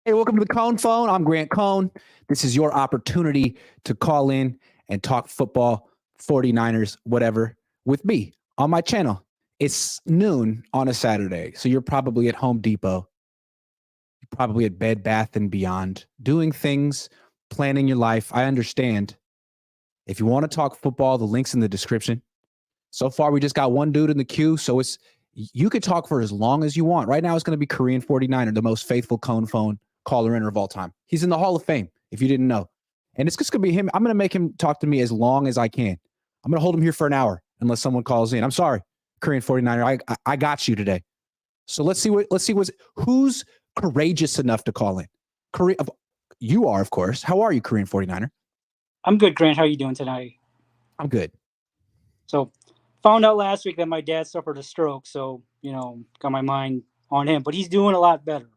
Hey, welcome to the Cohn Phone. I'm Grant Cohn. This is your opportunity to call in and talk football, 49ers, whatever, with me on my channel. It's noon on a Saturday, so you're probably at Home Depot. You're probably at Bed Bath & Beyond, doing things, planning your life. I understand. If you want to talk football, the link's in the description. So far, we just got one dude in the queue, so you could talk for as long as you want. Right now, it's going to be Korean 49er, the most faithful Cohn Phone caller in of all time. He's in the Hall of Fame, if you didn't know. And it's just going to be him. I'm going to make him talk to me as long as I can. I'm going to hold him here for an hour unless someone calls in. I'm sorry, Korean 49er. I got you today. So let's see who's courageous enough to call in. You are, of course. How are you, Korean 49er? I'm good, Grant. How are you doing tonight? I'm good. So, found out last week that my dad suffered a stroke, so, got my mind on him. But he's doing a lot better.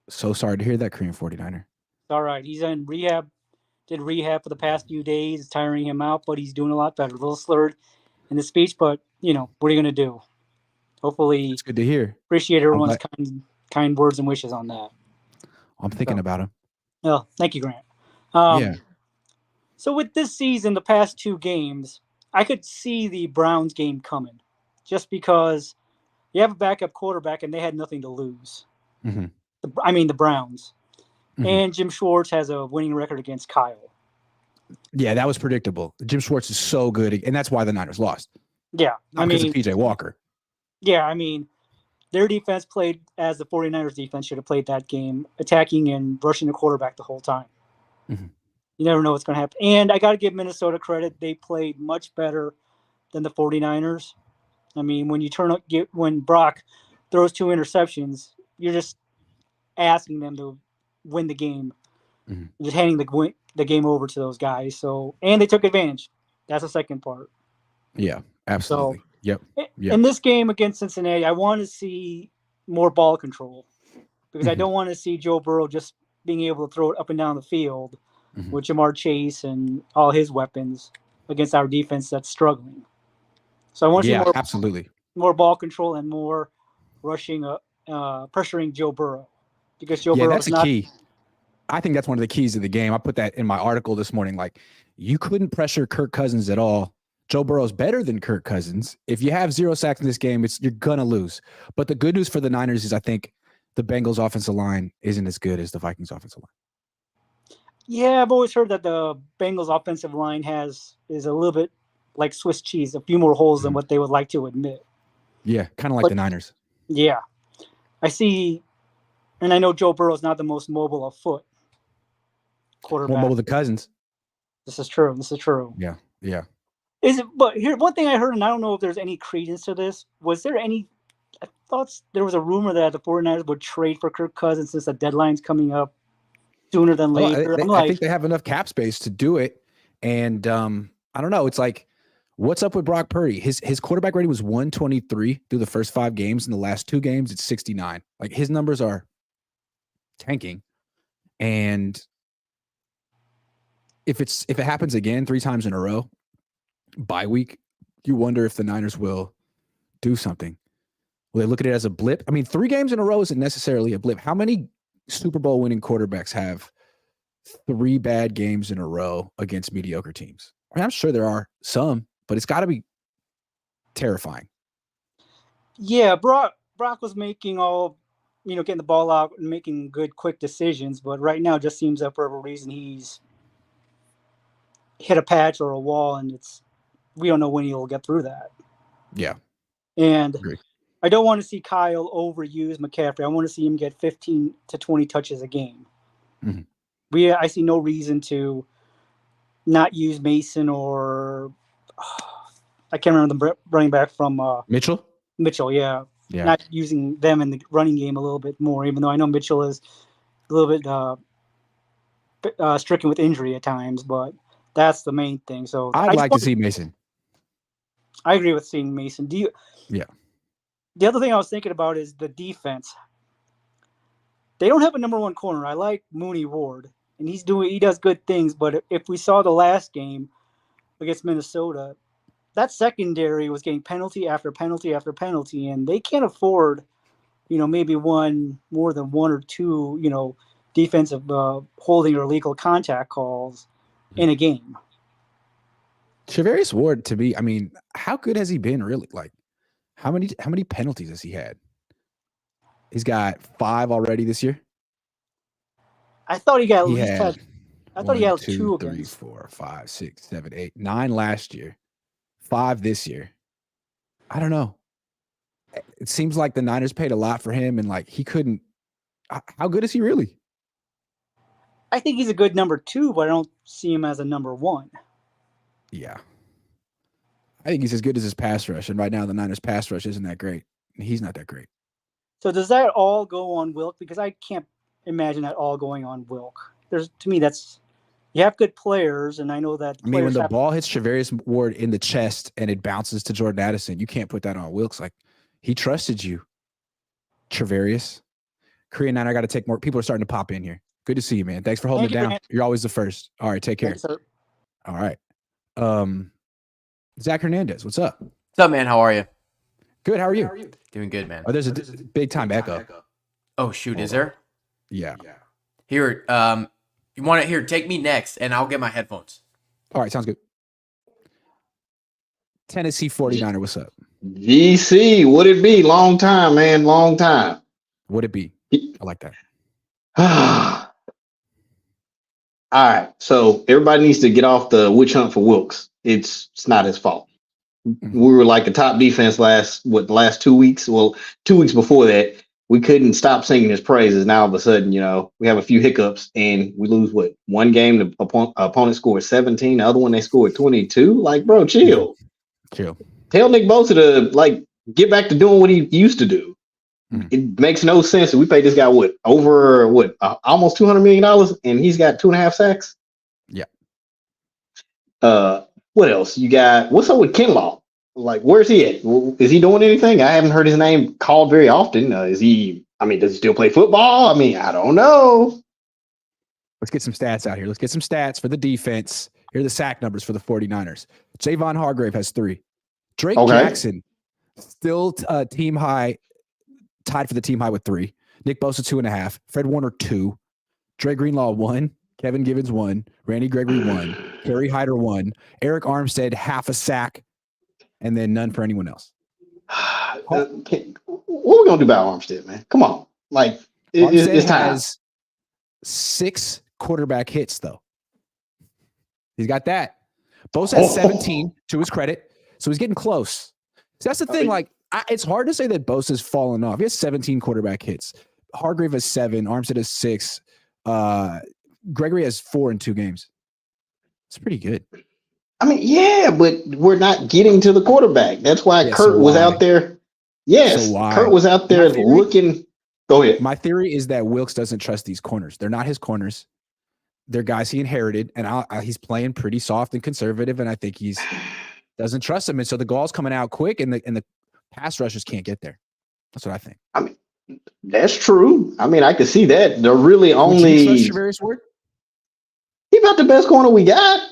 So sorry to hear that, Korean 49er. It's all right. He's in rehab, did rehab for the past few days. It's tiring him out, but he's doing a lot better. A little slurred in the speech, but, what are you going to do? Hopefully, it's good to hear. Appreciate everyone's kind words and wishes on that. I'm thinking about him. Well, thank you, Grant. Yeah. So with this season, the past two games, I could see the Browns game coming just because you have a backup quarterback and they had nothing to lose. Mm-hmm. The Browns. Mm-hmm. And Jim Schwartz has a winning record against Kyle. Yeah, that was predictable. Jim Schwartz is so good, and that's why the Niners lost. Yeah. Because of P.J. Walker. Yeah, their defense played as the 49ers defense should have played that game, attacking and rushing the quarterback the whole time. Mm-hmm. You never know what's going to happen. And I got to give Minnesota credit. They played much better than the 49ers. When Brock throws two interceptions, you're just asking them to win the game. Mm-hmm. Just handing the game over to those guys. So, and they took advantage. That's the second part. Yeah, absolutely. So, yep. In this game against Cincinnati, I want to see more ball control because I don't want to see Joe Burrow just being able to throw it up and down the field with Jamar Chase and all his weapons against our defense that's struggling. So I want to see more ball control and more rushing, pressuring Joe Burrow because Joe Burrow that's a key. I think that's one of the keys of the game. I put that in my article this morning. Like, you couldn't pressure Kirk Cousins at all. Joe Burrow's better than Kirk Cousins. If you have 0 sacks in this game, you're gonna lose. But the good news for the Niners is I think the Bengals offensive line isn't as good as the Vikings offensive line. Yeah, I've always heard that the Bengals offensive line is a little bit like Swiss cheese, a few more holes than what they would like to admit. Yeah, kind of like the Niners. Yeah. I see, and I know Joe Burrow's not the most mobile of foot quarterback. More mobile than Cousins. This is true. Yeah. But here, one thing I heard, and I don't know if there's any credence to this, was there any, I thought there was a rumor that the 49ers would trade for Kirk Cousins since the deadline's coming up sooner than later. I think they have enough cap space to do it. And I don't know. It's like, what's up with Brock Purdy? His quarterback rating was 123 through the first 5 games. In the last 2 games, it's 69. Like, his numbers are tanking. And if it happens again 3 times in a row, bye week, you wonder if the Niners will do something. Will they look at it as a blip? 3 games in a row isn't necessarily a blip. How many Super Bowl winning quarterbacks have 3 bad games in a row against mediocre teams? I'm sure there are some, but it's got to be terrifying. Yeah, Brock was making getting the ball out and making good, quick decisions, but right now it just seems that for every reason he's hit a patch or a wall, and we don't know when he'll get through that. Yeah. And I don't want to see Kyle overuse McCaffrey. I want to see him get 15 to 20 touches a game. Mm-hmm. I see no reason to not use Mason or I can't remember the running back from Mitchell. Yeah. Not using them in the running game a little bit more, even though I know Mitchell is a little bit stricken with injury at times, but that's the main thing. So I'd like to see Mason. I agree with seeing Mason. Yeah. The other thing I was thinking about is the defense. They don't have a number 1 corner. I like Mooney Ward, and he does good things. But if we saw the last game against Minnesota, that secondary was getting penalty after penalty after penalty, and they can't afford, maybe more than 1 or 2, defensive holding or illegal contact calls in a game. Charvarius Ward, to me, I mean, how good has he been really? Like, how many penalties has he had? He's got 5 already this year. I thought he got at He least had I thought he had 2, 2 3, against. 4, 5, 6, 7, 8, 9 last year, 5 this year. I don't know. It seems like the Niners paid a lot for him, and like he couldn't. How good is he really? I think he's a good number 2, but I don't see him as a number 1. Yeah. I think he's as good as his pass rush, and right now the Niners pass rush isn't that great. He's not that great. So does that all go on Wilk? Because I can't imagine that all going on Wilk. To me, that's you have good players, and I know that. I mean, when the ball hits Charvarius Ward in the chest and it bounces to Jordan Addison, you can't put that on Wilkes. Like, he trusted you, Charvarius. Korean Niner got to take more. People are starting to pop in here. Good to see you, man. Thanks for holding it down. You're always the first. All right, take care. Thanks, sir. All right. Zach Hernandez, what's up? What's up, man? How are you? Good. How are you? Doing good, man. Oh, there's a big time echo. Oh, shoot. Is there? Yeah. Here, you want it here? Take me next, and I'll get my headphones. All right, sounds good. Tennessee 49er, what's up? GC, would it be? Long time, man. Long time. Would it be? I like that. All right. So everybody needs to get off the witch hunt for Wilkes. It's not his fault. Mm-hmm. We were like the top defense last 2 weeks. Well, 2 weeks before that, we couldn't stop singing his praises. Now all of a sudden, we have a few hiccups and we lose one game the opponent scored 17, the other one they scored 22. Like, bro, chill. Tell Nick Bosa to get back to doing what he used to do. Mm-hmm. It makes no sense that we paid this guy almost $200 million and he's got 2.5 sacks. Yeah. What else? You got what's up with Kinlaw? Like, where's he at? Is he doing anything? I haven't heard his name called very often. Does he still play football? I mean, I don't know. Let's get some stats out here. Let's get some stats for the defense. Here are the sack numbers for the 49ers. Javon Hargrave has 3. Drake Jackson, still team high, tied for the team high with 3. Nick Bosa, 2.5. Fred Warner, 2. Dre Greenlaw, 1. Kevin Givens, 1. Randy Gregory, 1. Kerry Hyder, 1. Eric Armstead, half a sack. And then none for anyone else. What are we going to do about Armstead, man? Come on. It's time. Has 6 quarterback hits, though. He's got that. Bosa has 17, to his credit. So he's getting close. So that's the thing. It's hard to say that Bosa's fallen off. He has 17 quarterback hits. Hargrave has 7. Armstead has 6. Gregory has 4 in 2 games. It's pretty good. I mean, yeah, but we're not getting to the quarterback. That's why Kurt was out there. Yes, Kurt was out there looking. Go ahead. My theory is that Wilkes doesn't trust these corners. They're not his corners. They're guys he inherited, and he's playing pretty soft and conservative, and I think he doesn't trust them. And so the ball's coming out quick, and the pass rushers can't get there. That's what I think. I mean, that's true. I mean, I can see that. They're really only. He's about the best corner we got.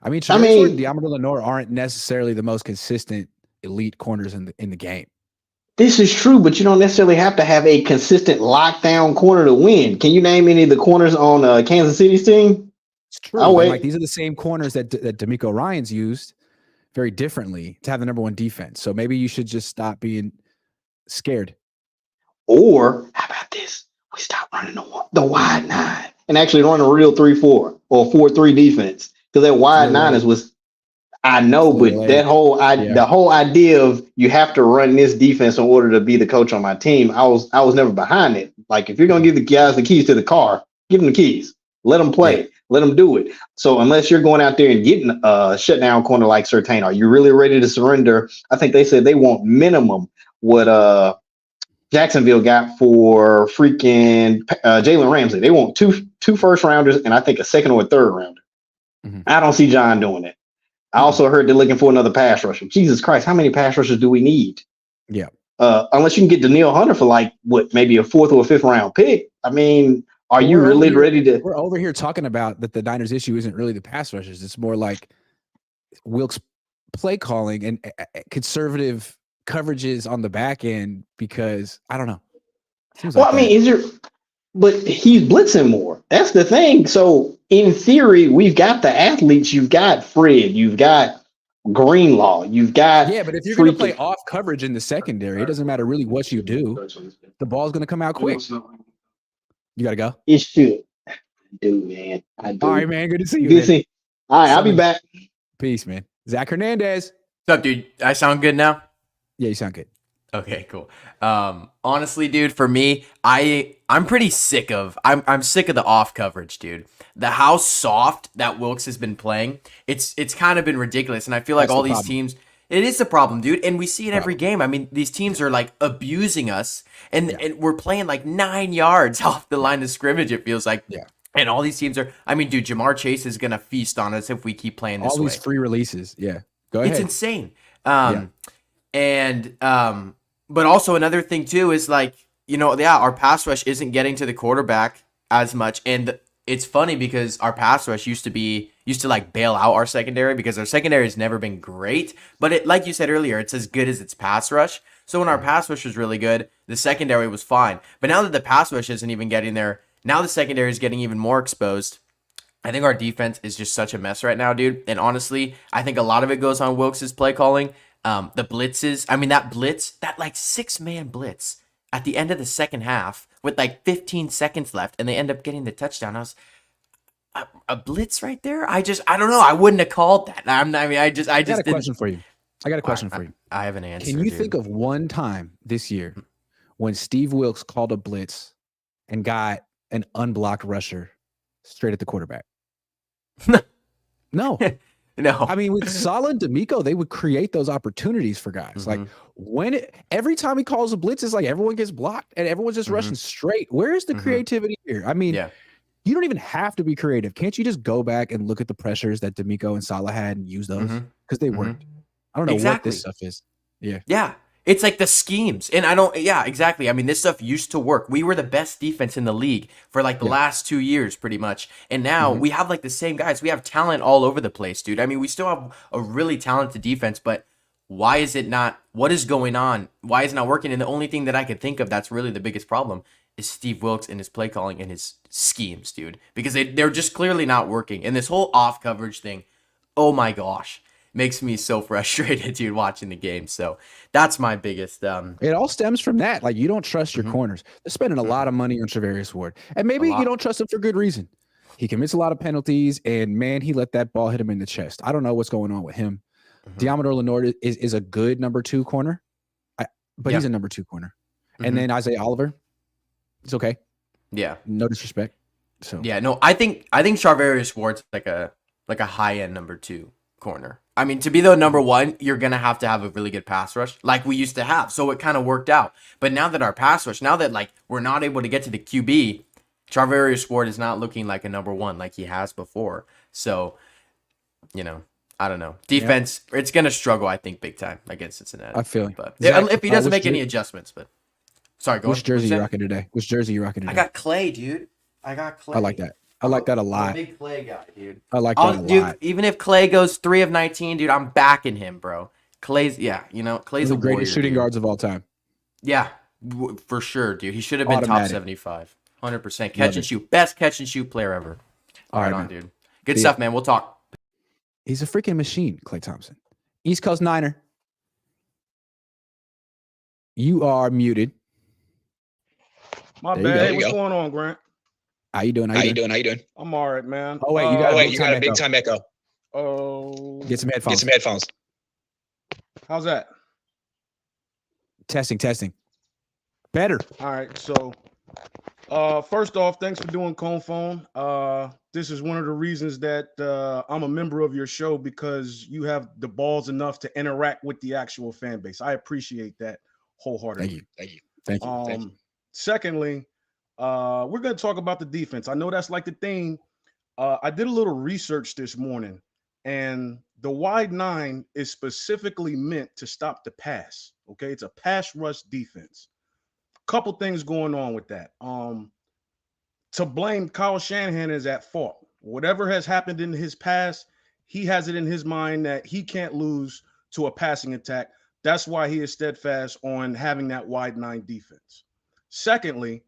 I mean, Ward and Diamond Lenore aren't necessarily the most consistent elite corners in the game. This is true, but you don't necessarily have to have a consistent lockdown corner to win. Can you name any of the corners on Kansas City's team? It's true. These are the same corners that D'Amico Ryans used very differently to have the number 1 defense. So maybe you should just stop being scared. Or how about this? We stop running the wide 9 and actually run a real 3-4 or 4-3 defense. Because that wide 9 was, I know, but the whole idea of you have to run this defense in order to be the coach on my team, I was never behind it. Like, if you're gonna give the guys the keys to the car, give them the keys, let them play, let them do it. So unless you're going out there and getting a shutdown corner like Surtain, are you really ready to surrender? I think they said they want minimum what Jacksonville got for freaking Jalen Ramsey. They want two first rounders and I think a second or a third rounder. Mm-hmm. I don't see John doing it. I also heard they're looking for another pass rusher. Jesus Christ, how many pass rushers do we need? Yeah. Unless you can get Danielle Hunter for maybe a 4th or a 5th round pick. I mean, are you really ready to? We're over here talking about that the Niners' issue isn't really the pass rushers. It's more like Wilkes' play calling and conservative coverages on the back end because I don't know. Is there? but he's blitzing more. That's the thing. So in theory, we've got the athletes. You've got Fred. You've got Greenlaw. You've got Yeah, but if you're going to play freaking. off coverage in the secondary, it doesn't matter really what you do. The ball's going to come out quick. You got to go. It should. I do, man. I do. All right, man. Good to see you. Good to see. All right, I'll be back. Peace, man. Zach Hernandez. What's up, dude? I sound good now? Yeah, you sound good. Okay, cool. Honestly, dude, for me, I'm pretty sick of I'm sick of the off coverage, dude. How soft that Wilkes has been playing, it's kind of been ridiculous, and I feel like all these teams, it is the problem, dude, and we see it every game. I mean, these teams are like abusing us, and we're playing like 9 yards off the line of scrimmage. It feels like, and all these teams are. I mean, dude, Jamar Chase is gonna feast on us if we keep playing this way. All these free releases, Go ahead. It's insane. But also another thing too is like, our pass rush isn't getting to the quarterback as much. And it's funny because our pass rush used to like bail out our secondary because our secondary has never been great. But it, like you said earlier, it's as good as its pass rush. So when our pass rush was really good, the secondary was fine. But now that the pass rush isn't even getting there, now the secondary is getting even more exposed. I think our defense is just such a mess right now, dude. And honestly, I think a lot of it goes on Wilkes' play calling. The blitzes, I mean, that like 6-man blitz at the end of the second half with like 15 seconds left, and they end up getting the touchdown. I was a blitz right there. I don't know. I wouldn't have called that. I got a question for you. I got a question for you. I have an answer. Can you think of one time this year when Steve Wilkes called a blitz and got an unblocked rusher straight at the quarterback? No. No. I mean, with Saleh and D'Amico, they would create those opportunities for guys. Like every time he calls a blitz, it's like everyone gets blocked and everyone's just rushing straight. Where is the creativity here? I mean, you don't even have to be creative. Can't you just go back and look at the pressures that D'Amico and Saleh had and use those? Because they worked. I don't know what this stuff is. Yeah. It's like the schemes. And exactly. I mean, this stuff used to work. We were the best defense in the league for like the last 2 years, pretty much. And now we have like the same guys. We have talent all over the place, dude. I mean, we still have a really talented defense, but why is it not? What is going on? Why is it not working? And the only thing that I could think of that's really the biggest problem is Steve Wilkes and his play calling and his schemes, dude. Because they're just clearly not working. And this whole off coverage thing, oh my gosh. Makes me so frustrated, dude, watching the game. So that's my biggest. It all stems from that. Like, you don't trust your corners. They're spending a lot of money on Travarius Ward. And maybe you don't trust him for good reason. He commits a lot of penalties, and, man, he let that ball hit him in the chest. I don't know what's going on with him. Diamador Lenore is a good number 2 corner, but he's a number 2 corner. And then Isaiah Oliver, it's okay. Yeah. No disrespect. So I think Charvarius Ward's like a high-end number 2 corner. I mean, to be the number 1, you're going to have a really good pass rush like we used to have. So it kind of worked out. But now that our pass rush, now that like we're not able to get to the QB, Charvarius Ward is not looking like a number 1 like he has before. So, I don't know. Defense, it's going to struggle, I think, big time against Cincinnati. I feel you. But if he doesn't make any adjustments. But sorry, go on. Which jersey you rocking today? I got Clay, dude. I like that. I like that a lot. I'm a big Clay guy, dude. I like that a lot. Even if Clay goes 3 of 19, dude, I'm backing him, bro. Clay's Clay's the greatest shooting guards of all time. Yeah, for sure, dude. He should have been top 75. 100%. Catch and shoot. Best catch and shoot player ever. All right, dude. Good stuff, man. We'll talk. He's a freaking machine, Klay Thompson. East Coast Niner. You are muted. My bad. What's going on, Grant? How you doing? I'm all right, man. Oh, wait, you got a big time echo. Oh. Get some headphones. How's that? Testing. Better. All right. So, first off, thanks for doing Cohn Phone. This is one of the reasons that I'm a member of your show, because you have the balls enough to interact with the actual fan base. I appreciate that wholeheartedly. Thank you. Secondly, we're going to talk about the defense. I know that's like the thing. I did a little research this morning, and the wide 9 is specifically meant to stop the pass. Okay, it's a pass rush defense. Couple things going on with that. To blame, Kyle Shanahan is at fault. Whatever has happened in his past, he has it in his mind that he can't lose to a passing attack. That's why he is steadfast on having that wide 9 defense. Secondly,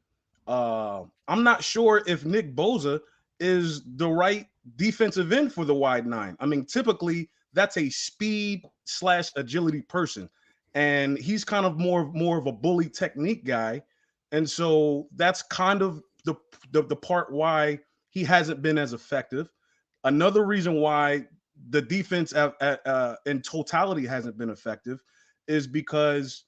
I'm not sure if Nick Bosa is the right defensive end for the wide nine. I mean, typically that's a speed / agility person, and he's kind of more of a bully technique guy, and so that's kind of the part why he hasn't been as effective. Another reason why the defense in totality hasn't been effective is because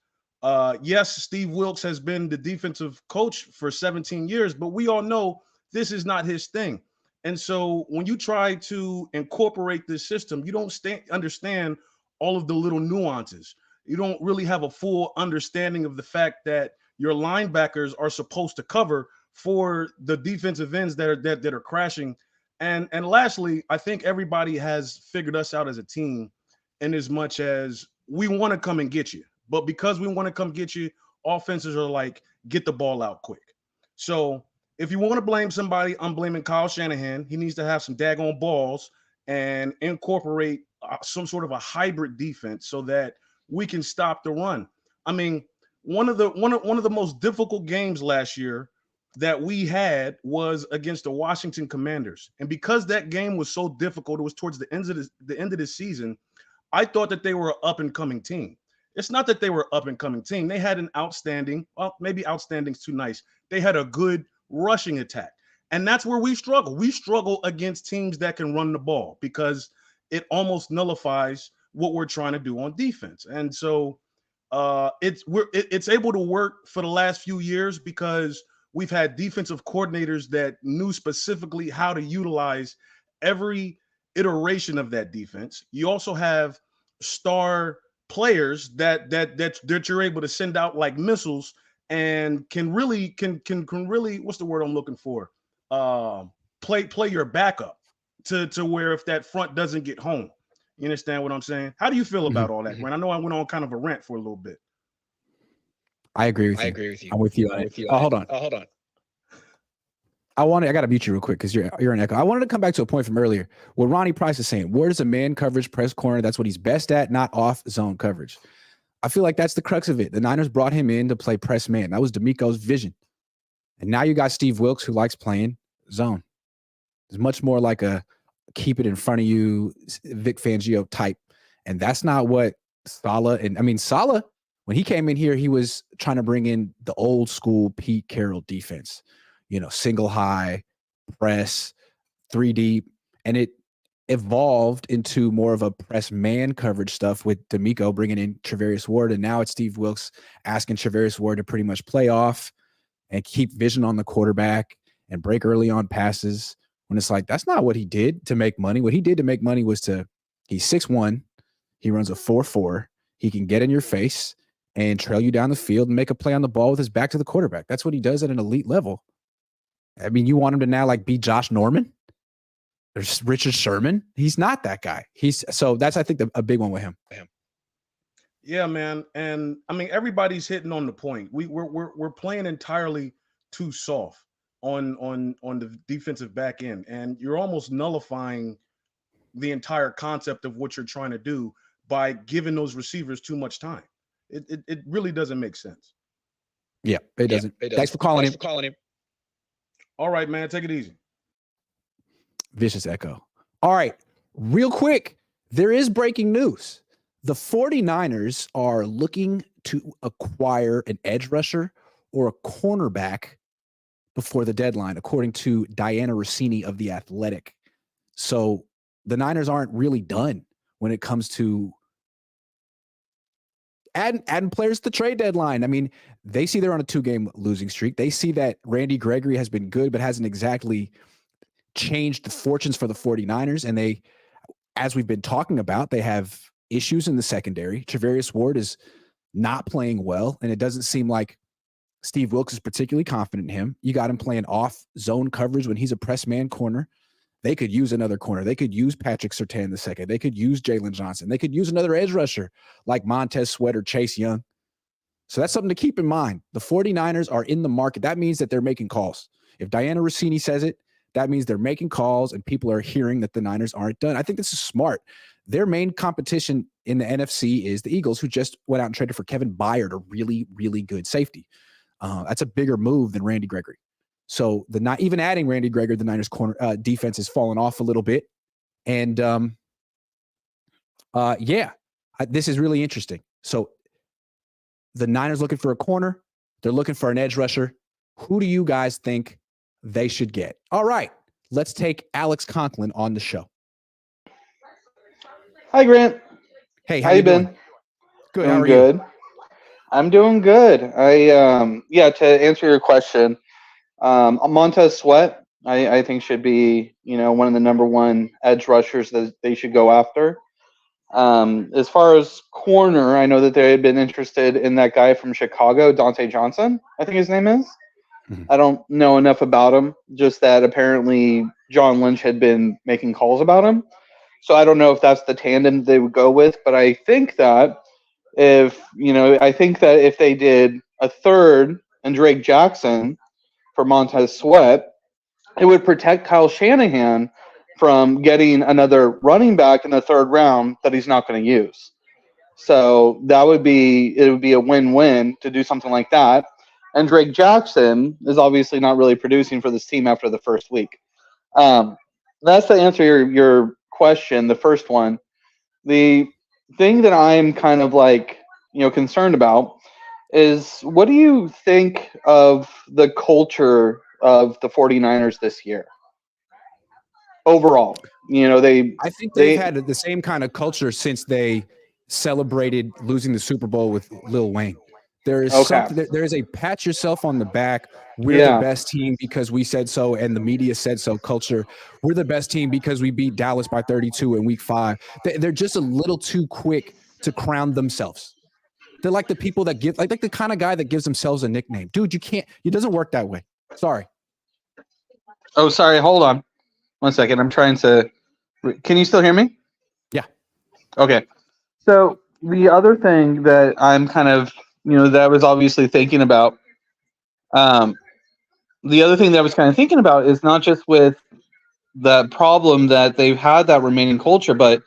yes, Steve Wilks has been the defensive coach for 17 years, but we all know this is not his thing. And so when you try to incorporate this system, you don't understand all of the little nuances. You don't really have a full understanding of the fact that your linebackers are supposed to cover for the defensive ends that are crashing. And lastly, I think everybody has figured us out as a team in as much as we want to come and get you. But because we want to come get you, offenses are like, get the ball out quick. So if you want to blame somebody, I'm blaming Kyle Shanahan. He needs to have some daggone balls and incorporate some sort of a hybrid defense so that we can stop the run. I mean, one of the most difficult games last year that we had was against the Washington Commanders. And because that game was so difficult, it was towards the end of the season, I thought that they were an up-and-coming team. It's not that they were up-and-coming team. They had an outstanding, well, maybe outstanding's too nice. They had a good rushing attack. And that's where we struggle. We struggle against teams that can run the ball because it almost nullifies what we're trying to do on defense. And so it's able to work for the last few years because we've had defensive coordinators that knew specifically how to utilize every iteration of that defense. You also have star players that you're able to send out like missiles and can really what's the word I'm looking for? Play your backup to where if that front doesn't get home. You understand what I'm saying? How do you feel about all that, Grant? I know I went on kind of a rant for a little bit. I agree with you. I'm with you on it. Hold on. I got to mute you real quick because you're an echo. I wanted to come back to a point from earlier. What Ronnie Price is saying, where does a man coverage press corner? That's what he's best at, not off zone coverage. I feel like that's the crux of it. The Niners brought him in to play press man. That was D'Amico's vision. And now you got Steve Wilks who likes playing zone. It's much more like a keep it in front of you, Vic Fangio type. And that's not what Saleh, when he came in here, he was trying to bring in the old school Pete Carroll defense, single high, press, 3 deep. And it evolved into more of a press man coverage stuff with D'Amico bringing in Travarius Ward. And now it's Steve Wilks asking Travarius Ward to pretty much play off and keep vision on the quarterback and break early on passes. When it's like, that's not what he did to make money. What he did to make money was he's 6'1", he runs a 4.4, he can get in your face and trail you down the field and make a play on the ball with his back to the quarterback. That's what he does at an elite level. I mean, you want him to now be Josh Norman? There's Richard Sherman. He's not that guy. So that's, I think, a big one with him. Yeah, man. And I mean, everybody's hitting on the point. We're playing entirely too soft on the defensive back end, and you're almost nullifying the entire concept of what you're trying to do by giving those receivers too much time. It really doesn't make sense. Yeah, it doesn't. Thanks for calling him. All right, man. Take it easy. Vicious echo. All right. Real quick, there is breaking news. The 49ers are looking to acquire an edge rusher or a cornerback before the deadline, according to Diana Rossini of The Athletic. So the Niners aren't really done when it comes to adding players to the trade deadline. I mean, they see they're on a 2-game losing streak. They see that Randy Gregory has been good, but hasn't exactly changed the fortunes for the 49ers. And they, as we've been talking about, they have issues in the secondary. Travarius Ward is not playing well, and it doesn't seem like Steve Wilks is particularly confident in him. You got him playing off zone coverage when he's a press man corner. They could use another corner. They could use Patrick Surtain II. They could use Jalen Johnson. They could use another edge rusher like Montez Sweat or Chase Young. So that's something to keep in mind. The 49ers are in the market. That means that they're making calls. If Diana Rossini says it, that means they're making calls and people are hearing that the Niners aren't done. I think this is smart. Their main competition in the NFC is the Eagles, who just went out and traded for Kevin Byard, a really, really good safety. That's a bigger move than Randy Gregory. So not even adding Randy Gregory, the Niners corner defense has fallen off a little bit. And this is really interesting. So the Niners looking for a corner. They're looking for an edge rusher. Who do you guys think they should get? All right, let's take Alex Conklin on the show. Hi, Grant. Hey, how you been? Doing? Good. Doing how are good. you? I'm doing good. To answer your question, Montez Sweat, I think should be, one of the number one edge rushers that they should go after. As far as corner, I know that they had been interested in that guy from Chicago, Dante Johnson, I think his name is. Mm-hmm. I don't know enough about him, just that apparently John Lynch had been making calls about him. So I don't know if that's the tandem they would go with, but I think that if they did a third and Drake Jackson for Montez Sweat, it would protect Kyle Shanahan from getting another running back in the third round that he's not going to use. So it would be a win-win to do something like that. And Drake Jackson is obviously not really producing for this team after the first week. That's to answer your question, the first one. The thing that I'm kind of concerned about is, what do you think of the culture of the 49ers this year? Overall, I think they've had the same kind of culture since they celebrated losing the Super Bowl with Lil Wayne. There is there is a pat yourself on the back. We're the best team because we said so, and the media said so culture. We're the best team because we beat Dallas by 32 in week 5. They're just a little too quick to crown themselves. They're like the people that give, like the kind of guy that gives themselves a nickname. Dude, you can't. It doesn't work that way. Sorry. Oh, sorry. Hold on. 1 second. I'm trying to. Can you still hear me? Yeah. Okay. So the other thing that I'm kind of, that I was obviously thinking about, the other thing that I was kind of thinking about is not just with the problem that they've had that remaining culture, but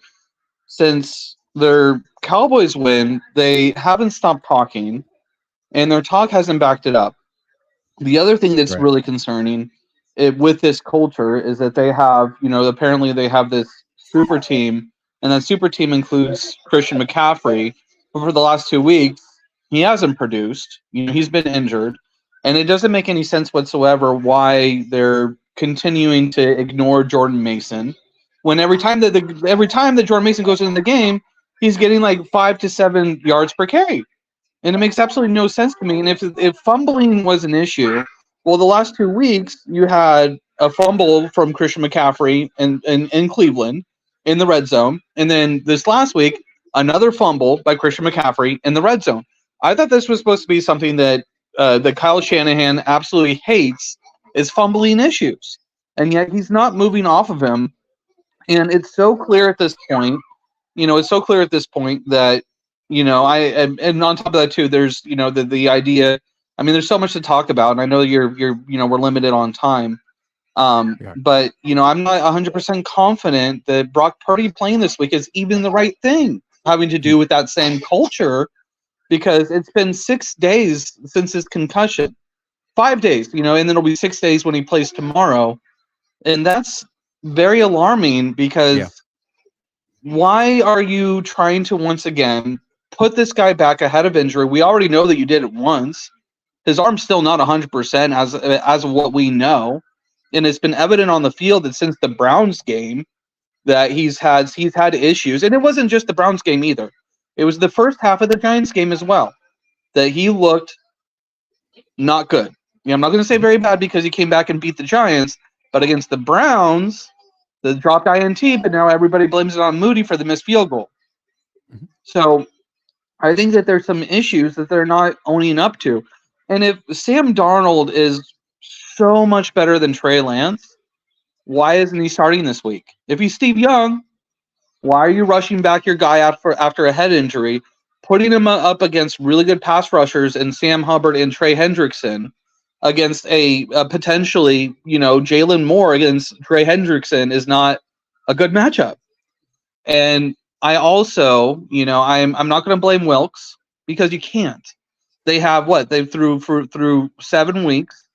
since their Cowboys win, they haven't stopped talking, and their talk hasn't backed it up. The other thing that's really concerning with this culture is that they have, apparently they have this super team, and that super team includes Christian McCaffrey. But for the last 2 weeks, he hasn't produced. He's been injured, and it doesn't make any sense whatsoever why they're continuing to ignore Jordan Mason, when every time that Jordan Mason goes into the game, he's getting like 5 to 7 yards per carry. And it makes absolutely no sense to me. And if fumbling was an issue, well, the last 2 weeks you had a fumble from Christian McCaffrey in Cleveland in the red zone, and then this last week another fumble by Christian McCaffrey in the red zone. I thought this was supposed to be something that Kyle Shanahan absolutely hates, is fumbling issues, and yet he's not moving off of him. And it's so clear at this point. That. And on top of that too, there's the idea. I mean, there's so much to talk about, and I know we're limited on time. But I'm not 100% confident that Brock Purdy playing this week is even the right thing, having to do with that same culture, because it's been 6 days since his concussion, 5 days, and then it'll be 6 days when he plays tomorrow, and that's very alarming because. Why are you trying to once again put this guy back ahead of injury? We already know that you did it once. His arm's still not 100% as of what we know, and it's been evident on the field that since the Browns game that he's had issues, and it wasn't just the Browns game either. It was the first half of the Giants game as well that he looked not good. I'm not going to say very bad because he came back and beat the Giants, but against the Browns. The dropped INT, but now everybody blames it on Moody for the missed field goal. Mm-hmm. So I think that there's some issues that they're not owning up to. And if Sam Darnold is so much better than Trey Lance, why isn't he starting this week? If he's Steve Young, why are you rushing back your guy after a head injury, putting him up against really good pass rushers and Sam Hubbard and Trey Hendrickson? Against a potentially, Jalen Moore against Trey Hendrickson is not a good matchup. And I also, I'm not going to blame Wilkes because you can't. They have through 7 weeks,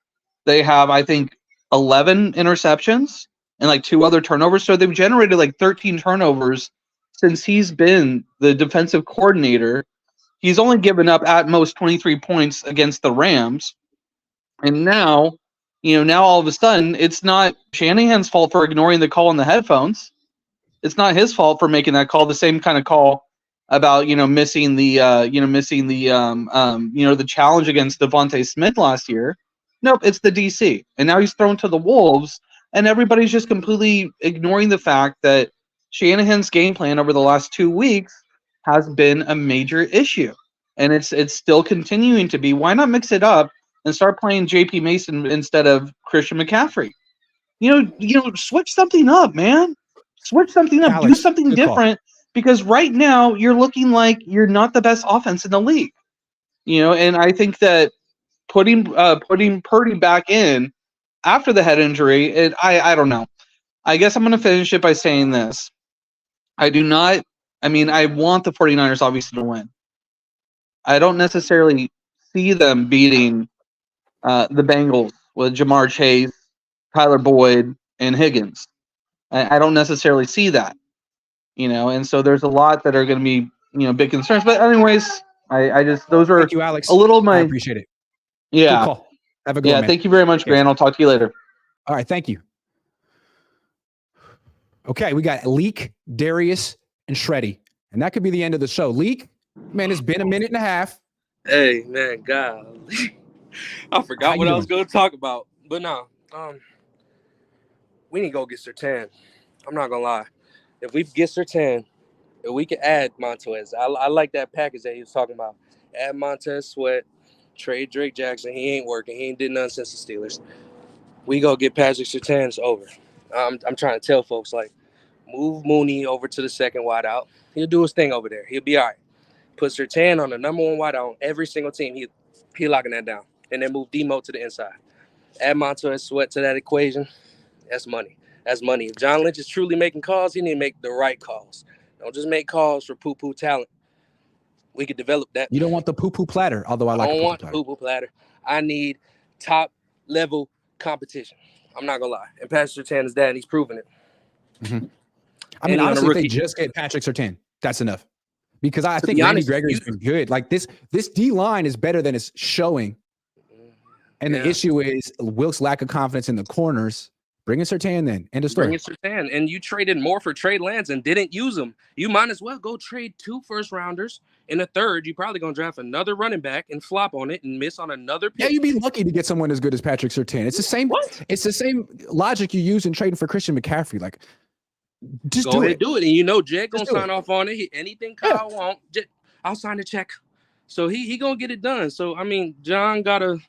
They have, I think, 11 interceptions and like 2 other turnovers. So they've generated like 13 turnovers since he's been the defensive coordinator. He's only given up at most 23 points against the Rams. And now, now all of a sudden, it's not Shanahan's fault for ignoring the call in the headphones. It's not his fault for making that call. The same kind of call about missing the the challenge against Devontae Smith last year. Nope, it's the DC, and now he's thrown to the Wolves, and everybody's just completely ignoring the fact that Shanahan's game plan over the last 2 weeks has been a major issue, and it's still continuing to be. Why not mix it up and start playing J.P. Mason instead of Christian McCaffrey? Switch something up, man. Switch something up. Alex, do something good call. different, because right now you're looking like you're not the best offense in the league. And I think that putting Purdy back in after the head injury, I don't know. I guess I'm going to finish it by saying this. I want the 49ers obviously to win. I don't necessarily see them beating the Bengals with Jamar Chase, Tyler Boyd, and Higgins. I don't necessarily see that, and so there's a lot that are going to be, big concerns. But anyways, I just, those are Thank you, Alex. a little I appreciate it. yeah. Good call. Have a good one, man. Thank you very much, Grant. I'll talk to you later. All right, thank you. Okay, we got Leak, Darius, and Shreddy, and that could be the end of the show. Leak, man, it's been a minute and a half. Hey, man, God, I forgot what I was going to talk about, but no, we need to go get Sertan. I'm not gonna lie. If we get Sertan, if we can add Montez, I like that package that he was talking about. Add Montez Sweat, trade Drake Jackson. He ain't working. He ain't did nothing since the Steelers. We go get Patrick Sertan. It's over. I'm trying to tell folks, like, move Mooney over to the second wideout. He'll do his thing over there. He'll be all right. Put Sertan on the number one wideout on every single team. He locking that down. And then move Demo to the inside. Add Montez Sweat to that equation. That's money. That's money. If John Lynch is truly making calls, he need to make the right calls. Don't just make calls for poo-poo talent. We could develop that. You don't want the poo-poo platter, although I like don't want the poo-poo platter. I need top-level competition. I'm not going to lie. And Patrick Surtain is that, and he's proven it. Mm-hmm. I mean, honestly, if they just get Patrick Surtain, that's enough. Because I think Randy Gregory's been good. Like, this D-line is better than it's showing. And the issue is Wilk's lack of confidence in the corners. Bring in Surtain then. End of story. Bring in Surtain. And you traded more for Trey Lance and didn't use him. You might as well go trade 2 first-rounders. In a third, you're probably going to draft another running back and flop on it and miss on another pick. Yeah, you'd be lucky to get someone as good as Patrick Surtain. It's the same. What? It's the same logic you use in trading for Christian McCaffrey. Like, just go do ahead it. Do it. And Jed going to sign off on it. Anything Kyle want, I'll sign the check. So he going to get it done. So, I mean, John got to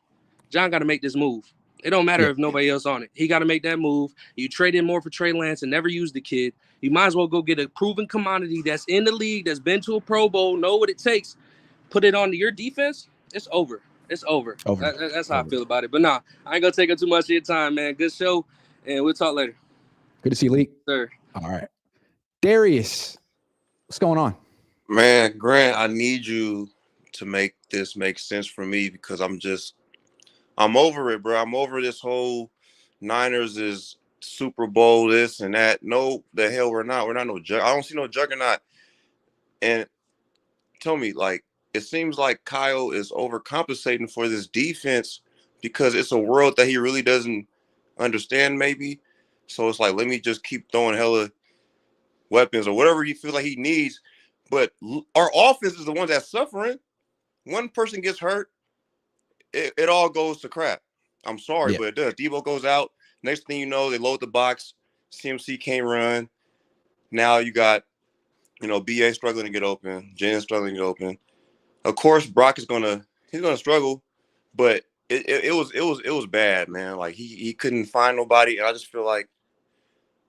make this move. It don't matter if nobody else on it. He got to make that move. You traded more for Trey Lance and never used the kid. You might as well go get a proven commodity that's in the league, that's been to a Pro Bowl, know what it takes. Put it on your defense. It's over. It's over. That's how I feel about it. But nah, I ain't going to take up too much of your time, man. Good show, and we'll talk later. Good to see you, Lee. Sir. All right. Darius, what's going on? Man, Grant, I need you to make this make sense for me because I'm over it, bro. I'm over this whole Niners is Super Bowl, this and that. No, the hell we're not. We're not no I don't see no juggernaut. And tell me, like, it seems like Kyle is overcompensating for this defense because it's a world that he really doesn't understand, maybe. So it's like, let me just keep throwing hella weapons or whatever he feels like he needs. But our offense is the one that's suffering. One person gets hurt, it all goes to crap. I'm sorry, but it does. Debo goes out. Next thing you know, they load the box. CMC can't run. Now you got, BA struggling to get open. Jen struggling to get open. Of course, Brock he's gonna struggle, but it was bad, man. Like he couldn't find nobody, and I just feel like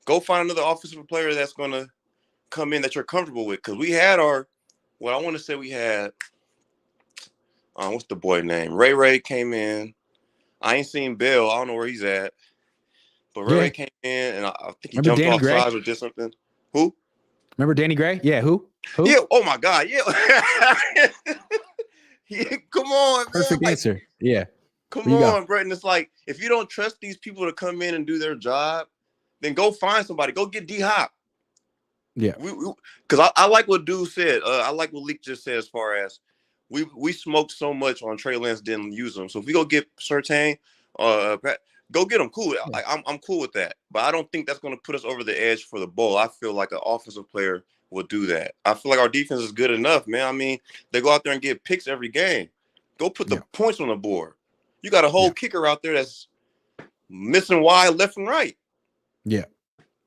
go find another offensive player that's gonna come in that you're comfortable with. Because we had what's the boy name? Ray Came in. I ain't seen Bill. I don't know where he's at. But Ray came in, and I think he jumped off sides or did something. Who? Remember Danny Gray? Yeah, who? Yeah, oh my God, yeah. Yeah, come on, man. Perfect answer. Yeah. Come on, bro. And it's like, if you don't trust these people to come in and do their job, then go find somebody. Go get D-Hop. Yeah. Because I like what dude said. I like what Leak just said as far as we smoked so much on Trey Lance, didn't use them. So if we go get Surtain, go get them. Cool. I'm cool with that. But I don't think that's going to put us over the edge for the bowl. I feel like an offensive player will do that. I feel like our defense is good enough, man. I mean, they go out there and get picks every game. Go put the points on the board. You got a whole kicker out there that's missing wide left and right. Yeah.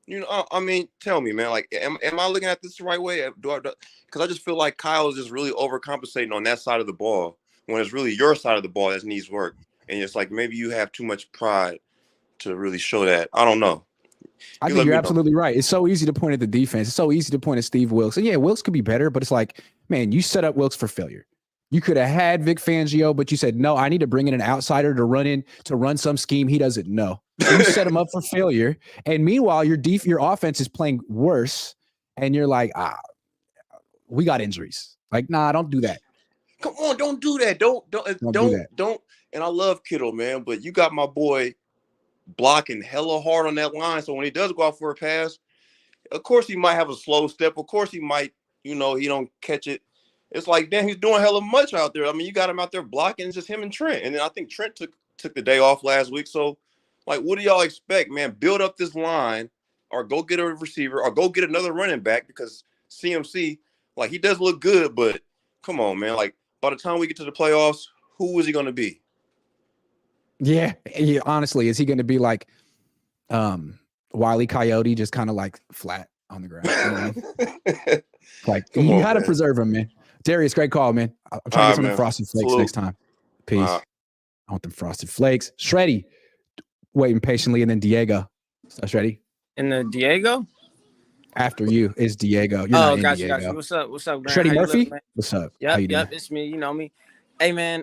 You know, I mean, tell me, man. Like, am I looking at this the right way? Because I just feel like Kyle is just really overcompensating on that side of the ball when it's really your side of the ball that needs work, and it's like maybe you have too much pride to really show that. I don't know. I think you're absolutely right. It's so easy to point at the defense. It's so easy to point at Steve Wilks. And yeah, Wilks could be better, but it's like, man, you set up Wilks for failure. You could have had Vic Fangio, but you said, no, I need to bring in an outsider to run some scheme he doesn't know. So you set him up for failure. And meanwhile, your offense is playing worse. And you're like, we got injuries. Like, nah, don't do that. Come on, don't do that. Don't do that. And I love Kittle, man, but you got my boy blocking hella hard on that line. So when he does go out for a pass, of course he might have a slow step. Of course he might, he don't catch it. It's like, damn, he's doing hella much out there. I mean, you got him out there blocking. It's just him and Trent. And then I think Trent took the day off last week. So, like, what do y'all expect, man? Build up this line or go get a receiver or go get another running back because CMC, like, he does look good, but come on, man. Like, by the time we get to the playoffs, who is he going to be? Yeah. Honestly, is he going to be like Wile E. Coyote, just kind of like flat on the ground? You know? Like, you got to preserve him, man. Darius, great call, man. I'm trying to get some frosted flakes next time. Peace. I want them frosted flakes. Shreddy, waiting patiently, and then Diego. So, Shreddy. And the Diego? After you is Diego. You're not gotcha, Diego. gotcha. What's up, Grant? Shreddy Murphy? What's up? Yep, it's me. You know me. Hey, man,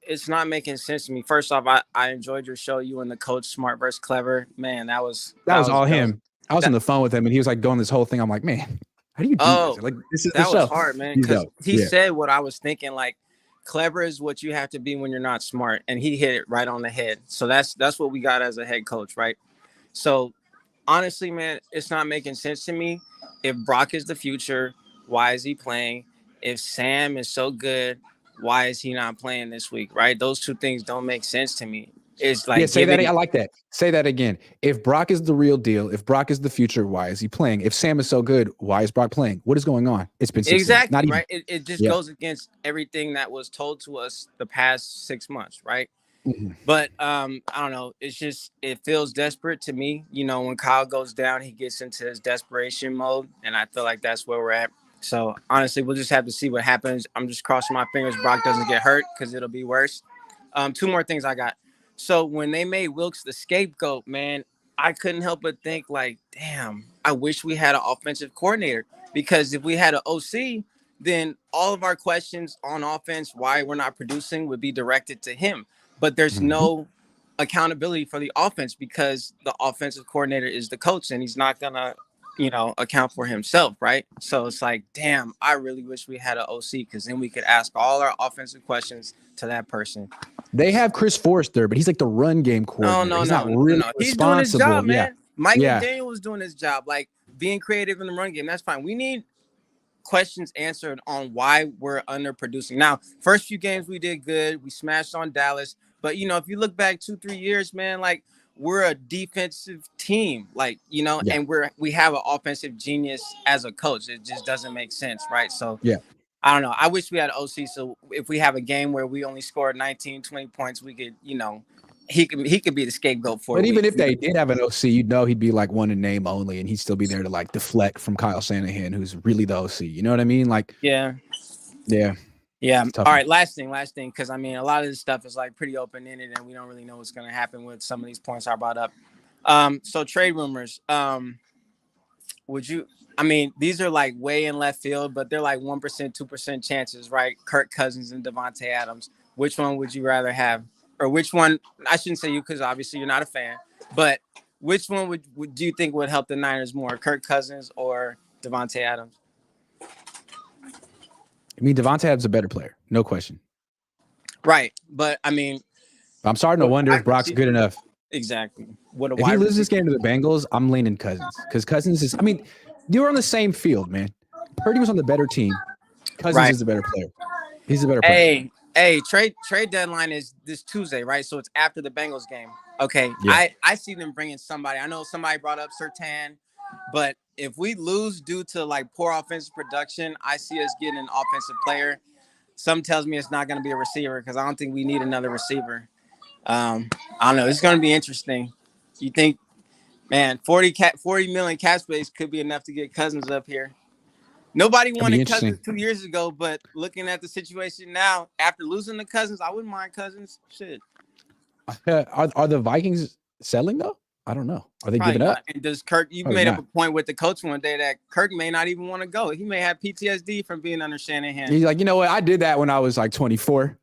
it's not making sense to me. First off, I enjoyed your show. You and the coach, Smart versus Clever. Man, that was all him. I was on the phone with him, and he was like going this whole thing. I'm like, man, how do you do this? Like, this is that the was show. hard, man. Because he said what I was thinking. Like, clever is what you have to be when you're not smart, and he hit it right on the head. So that's what we got as a head coach, right? So honestly, man, it's not making sense to me. If Brock is the future, why is he playing? If Sam is so good, why is he not playing this week? Right? Those two things don't make sense to me. It's like say that. I like that. Say that again. If Brock is the real deal, if Brock is the future, why is he playing? If Sam is so good, why is Brock playing? What is going on? It's been 6 exactly not right. It just goes against everything that was told to us the past 6 months, right? Mm-hmm. But I don't know. It's just it feels desperate to me. You know, when Kyle goes down, he gets into his desperation mode, and I feel like that's where we're at. So honestly, we'll just have to see what happens. I'm just crossing my fingers Brock doesn't get hurt because it'll be worse. 2 more things I got. So when they made Wilks the scapegoat, man, I couldn't help but think like, damn, I wish we had an offensive coordinator, because if we had an OC, then all of our questions on offense, why we're not producing, would be directed to him. But there's no accountability for the offense because the offensive coordinator is the coach and he's not going to, account for himself. Right. So it's like, damn, I really wish we had an OC because then we could ask all our offensive questions to that person. They have Chris Forrester, but he's like the run game coordinator. No, he's not really He's doing his job, man. Yeah. Mike McDaniel was doing his job, like being creative in the run game. That's fine. We need questions answered on why we're underproducing. Now, first few games we did good. We smashed on Dallas. But, if you look back 2-3 years, man, like we're a defensive team, like, and we have an offensive genius as a coach. It just doesn't make sense, right? So, I don't know. I wish we had an OC. So if we have a game where we only scored 19, 20 points, we could, he could be the scapegoat for it. But even if they did have an OC, he'd be like one in name only, and he'd still be there to like deflect from Kyle Shanahan, who's really the OC. You know what I mean? Like, yeah. All right. Last thing, because I mean, a lot of this stuff is like pretty open ended, and we don't really know what's going to happen with some of these points I brought up. So trade rumors. Would you? I mean, these are like way in left field, but they're like 1%, 2% chances, right? Kirk Cousins and Devontae Adams. Which one would you rather have? Or which one? I shouldn't say you because obviously you're not a fan. But which one would do you think would help the Niners more, Kirk Cousins or Devontae Adams? I mean, Devontae Adams is a better player, no question. Right, but I mean, I'm starting to wonder if Brock's good enough. Exactly. If he loses this game to the Bengals, I'm leaning Cousins because Cousins is. I mean, you were on the same field, man. Purdy was on the better team. Cousins is the better player. He's a better player. Hey, trade deadline is this Tuesday, right? So it's after the Bengals game. Okay, yeah. I see them bringing somebody. I know somebody brought up Surtain, but if we lose due to like poor offensive production, I see us getting an offensive player. Some tells me it's not going to be a receiver because I don't think we need another receiver. I don't know. It's going to be interesting. You think, man, 40 million cap space could be enough to get Cousins up here. Nobody wanted Cousins 2 years ago, but looking at the situation now, after losing the Cousins, I wouldn't mind Cousins. Shit. Are the Vikings selling though? I don't know. Are they giving up? And does Kirk? You made up a point with the coach one day that Kirk may not even want to go. He may have PTSD from being under Shanahan. He's like, you know what? I did that when I was like 24.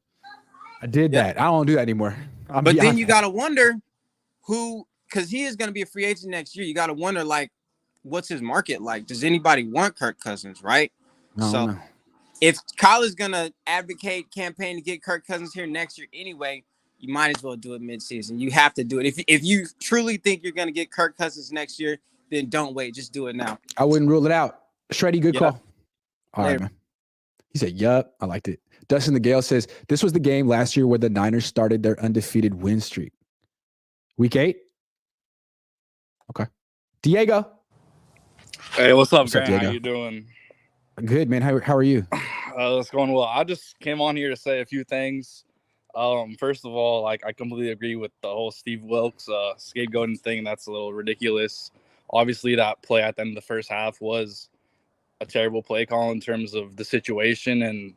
I did that. I don't do that anymore. But then you gotta wonder who, because he is going to be a free agent next year. You gotta wonder like, what's his market like? Does anybody want Kirk Cousins? Right. So if Kyle is gonna campaign to get Kirk Cousins here next year anyway, you might as well do it midseason. You have to do it. If you truly think you're going to get Kirk Cousins next year, then don't wait. Just do it now. I wouldn't rule it out. Shreddy, good call. All right, man. He said, yup. I liked it. Dustin the Gale says, this was the game last year where the Niners started their undefeated win streak. Week 8? Okay. Diego. Hey, what's up, Grant? How you doing? Good, man. How are you? It's going well. I just came on here to say a few things. First of all, like I completely agree with the whole Steve Wilkes scapegoating thing. That's a little ridiculous. Obviously, that play at the end of the first half was a terrible play call in terms of the situation, and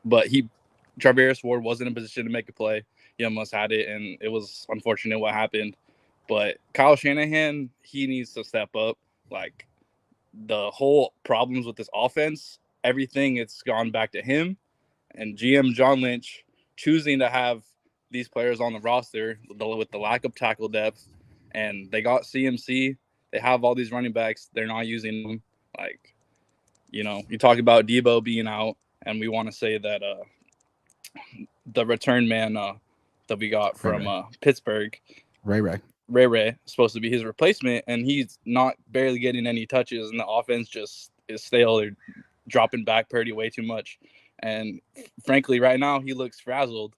but Travis Ward wasn't in a position to make a play. He almost had it, and it was unfortunate what happened. But Kyle Shanahan, he needs to step up. Like the whole problems with this offense, everything it's gone back to him and GM John Lynch choosing to have these players on the roster with the lack of tackle depth, and they got CMC. They have all these running backs. They're not using them. Like, you talk about Debo being out, and we want to say that the return man that we got from Pittsburgh, Ray is supposed to be his replacement, and he's not barely getting any touches, and the offense just is stale. They're dropping back Purdy way too much. And frankly, right now he looks frazzled,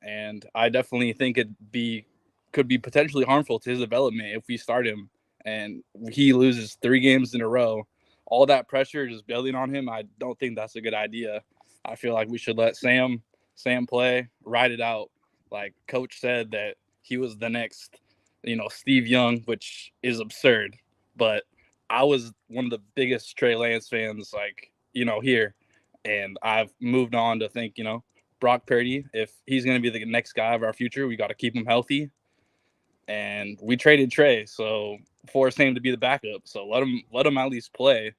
and I definitely think could be potentially harmful to his development if we start him and he loses 3 games in a row. All that pressure just building on him, I don't think that's a good idea. I feel like we should let Sam play, ride it out. Like Coach said that he was the next, Steve Young, which is absurd. But I was one of the biggest Trey Lance fans, here. And I've moved on to think, Brock Purdy, if he's going to be the next guy of our future, we got to keep him healthy. And we traded Trey, so force him to be the backup. So let him at least play.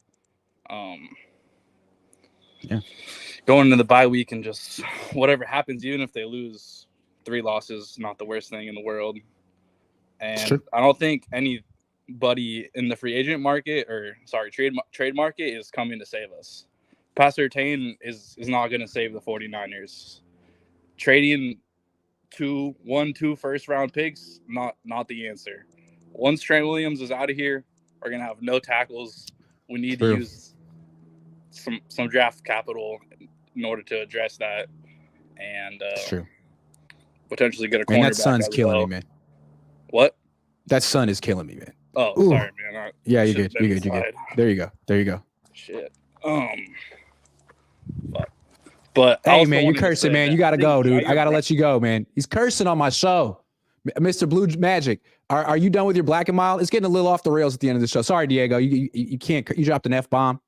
Going into the bye week and just whatever happens, even if they lose 3 losses, not the worst thing in the world. And I don't think anybody in the free agent market trade market is coming to save us. Pastor Surtain is not going to save the 49ers. Trading 2 first-round picks, not the answer. Once Trent Williams is out of here, we're going to have no tackles. We need to use some draft capital in order to address that. And potentially get a cornerback. Man, that son's killing me, man. What? That son is killing me, man. Oh, sorry, man. You're good. You're good. There you go. Shit. But hey, man, you're cursing, man. You gotta go, dude. I gotta let you go, man. He's cursing on my show, Mr. Blue Magic. Are you done with your black and mild? It's getting a little off the rails at the end of the show. Sorry, Diego. You can't. You dropped an F-bomb.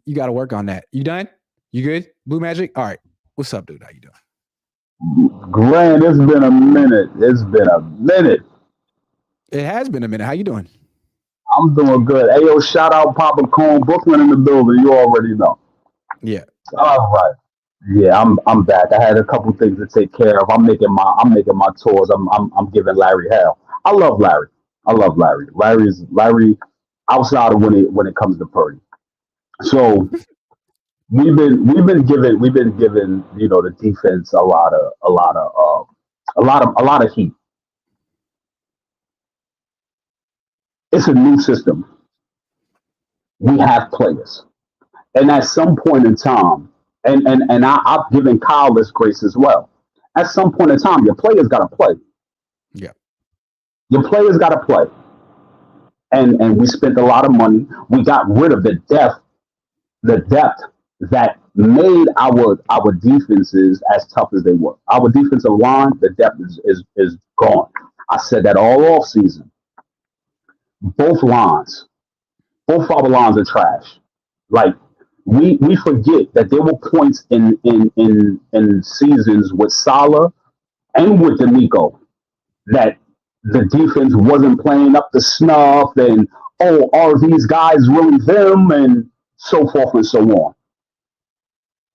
You got to work on that. You done? You good, Blue Magic? All right. What's up, dude? How you doing? Grant, it's been a minute. It has been a minute. How you doing? I'm doing good. Hey, yo, shout out Papa Cohn, Brooklyn in the building. You already know. Yeah. All right. Yeah, I'm back. I had a couple things to take care of. I'm making my tours. I'm giving Larry hell. I love Larry. Larry outside of when it comes to Purdy. So we've been giving the defense a lot of heat. It's a new system. We have players, and at some point in time, I've given Kyle this grace as well. At some point in time, your players got to play. Yeah. Your players got to play, and we spent a lot of money. We got rid of the depth that made our defenses as tough as they were. Our defensive line, the depth is gone. I said that all off season. Both lines, both our lines are trash. Like we forget that there were points in seasons with Salah and with D'Amico that the defense wasn't playing up to snuff, and are these guys really them, and so forth and so on.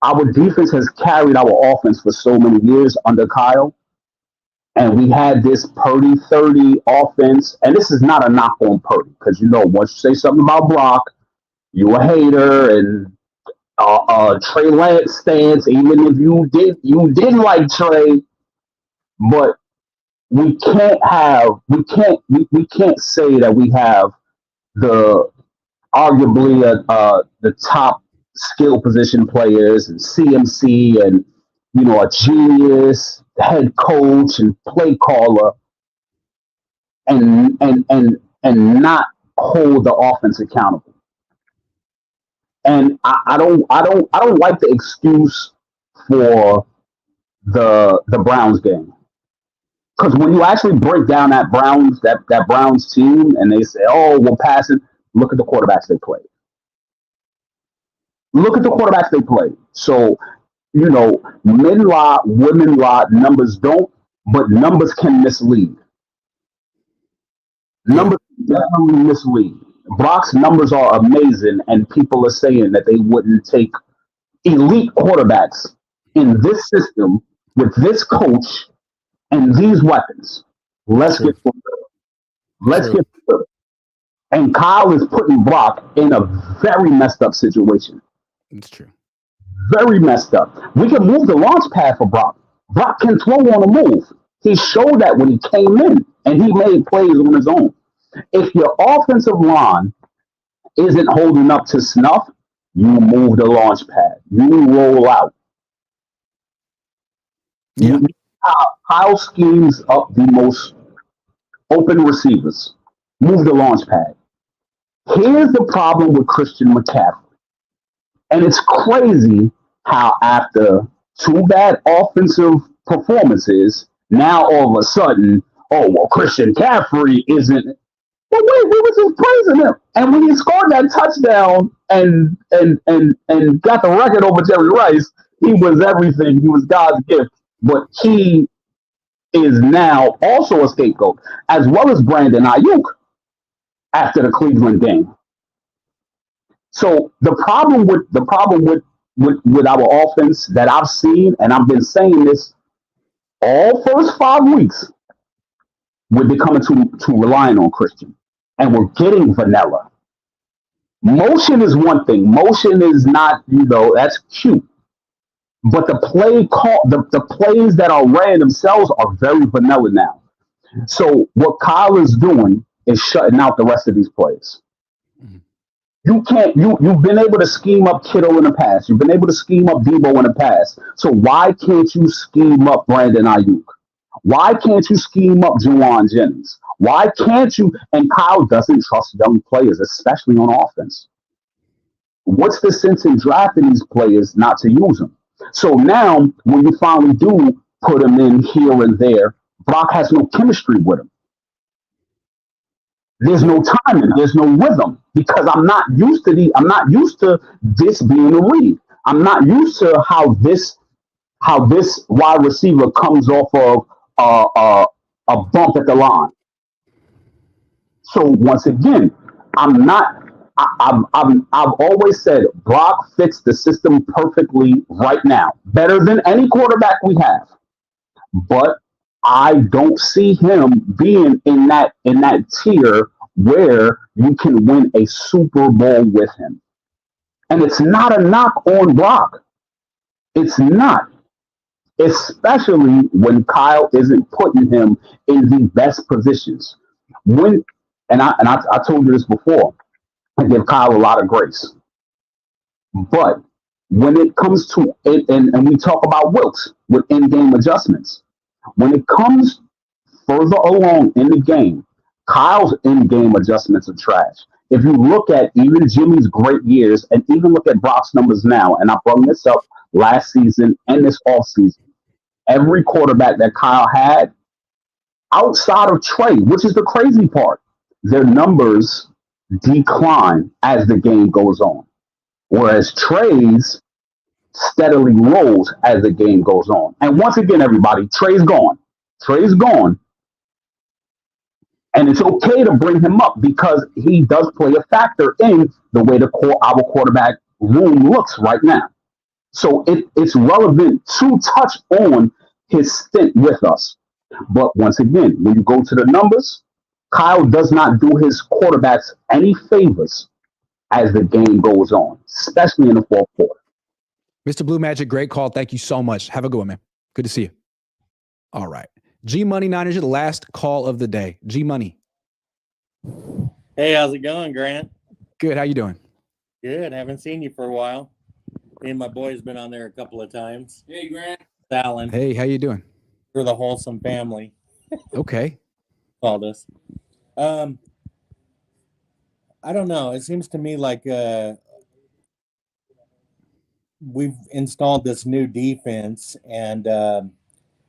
Our defense has carried our offense for so many years under Kyle, and we had this Purdy 30 offense. And this is not a knock on Purdy, because once you say something about Brock, you a hater, and Trey Lance stance. Even if you didn't like Trey, but we can't say that we have the arguably the top skill position players and CMC and a genius head coach and play caller, and not hold the offense accountable. And I don't like the excuse for the Browns game. Because when you actually break down that Browns team and they say, "Oh, we're passing," look at the quarterbacks they played. Look at the quarterbacks they played. So, men lie, women lie, numbers don't, but numbers can mislead. Numbers definitely mislead. Brock's numbers are amazing, and people are saying that they wouldn't take elite quarterbacks in this system with this coach and these weapons. Let's True. get to it. Let's True. get to it. And Kyle is putting Brock in a very messed up situation. It's true. Very messed up. We can move the launch pad for Brock. Brock can throw on the move. He showed that when he came in, and he made plays on his own. If your offensive line isn't holding up to snuff, you move the launch pad. You roll out. Yeah. Kyle schemes up the most open receivers. Move the launch pad. Here's the problem with Christian McCaffrey. And it's crazy how after two bad offensive performances, now all of a sudden, Christian McCaffrey isn't. But wait, we were just praising him. And when he scored that touchdown and got the record over Jerry Rice, he was everything. He was God's gift. But he is now also a scapegoat, as well as Brandon Ayuk after the Cleveland game. So the problem with our offense that I've seen, and I've been saying this all first 5 weeks, we're becoming too reliant on Christian, and we're getting vanilla. Motion is one thing. Motion is not, that's cute. But the plays that are ran themselves are very vanilla now. So what Kyle is doing is shutting out the rest of these plays. You've been able to scheme up Kittle in the past. You've been able to scheme up Debo in the past. So why can't you scheme up Brandon Ayuk? Why can't you scheme up Juwan Jennings? Why can't you? And Kyle doesn't trust young players, especially on offense. What's the sense in drafting these players not to use them? So now, when you finally do put them in here and there, Brock has no chemistry with him. There's no timing. There's no rhythm, because I'm not used to this being a read. I'm not used to how this wide receiver comes off of a bump at the line. So once again, I've always said Brock fits the system perfectly right now, better than any quarterback we have. But I don't see him being in that tier where you can win a Super Bowl with him. And it's not a knock on Brock. It's not. Especially when Kyle isn't putting him in the best positions. When I told you this before, I give Kyle a lot of grace. But when it comes to it, and we talk about Wilkes with in-game adjustments, when it comes further along in the game, Kyle's in-game adjustments are trash. If you look at even Jimmy's great years and even look at Brock's numbers now, and I brought this up last season and this offseason, every quarterback that Kyle had outside of Trey, which is the crazy part, their numbers decline as the game goes on. Whereas Trey's steadily rolls as the game goes on. And once again, everybody, Trey's gone. Trey's gone. And it's okay to bring him up because he does play a factor in the way our quarterback room looks right now. So it's relevant to touch on his stint with us. But once again, when you go to the numbers, Kyle does not do his quarterbacks any favors as the game goes on, especially in the fourth quarter. Mr. Blue Magic, great call. Thank you so much. Have a good one, man. Good to see you. All right. G Money Niners, you're the last call of the day. G Money. Hey, how's it going, Grant? Good. How you doing? Good. Haven't seen you for a while. Me and my boy's been on there a couple of times. Hey, Grant. Alan. Hey, how you doing? We're the wholesome family. Okay. Called us. I don't know. It seems to me like we've installed this new defense, and